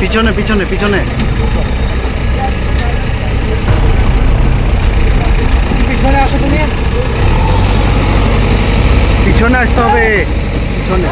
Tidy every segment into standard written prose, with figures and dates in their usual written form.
পিছনে পিছনে পিছনে পিছনে আসো তুমি। পিছনে আসতে হবে, পিছনে।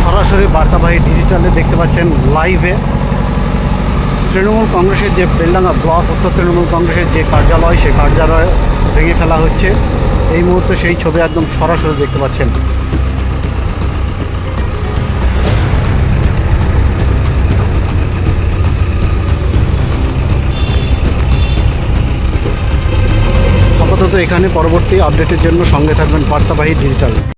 সরাসরি বার্তাবাহী ডিজিটালে দেখতে পাচ্ছেন লাইভে তৃণমূল কংগ্রেসের যে বেলডাঙ্গা ব্লক উত্তর তৃণমূল কংগ্রেসের যে কার্যালয়, সেই কার্যালয় ভেঙে ফেলা হচ্ছে। এই মুহূর্তে সেই ছবি একদম সরাসরি দেখতে পাচ্ছেন। আপাতত এখানে পরবর্তী আপডেটের জন্য সঙ্গে থাকবেন বার্তাবাহী ডিজিটাল।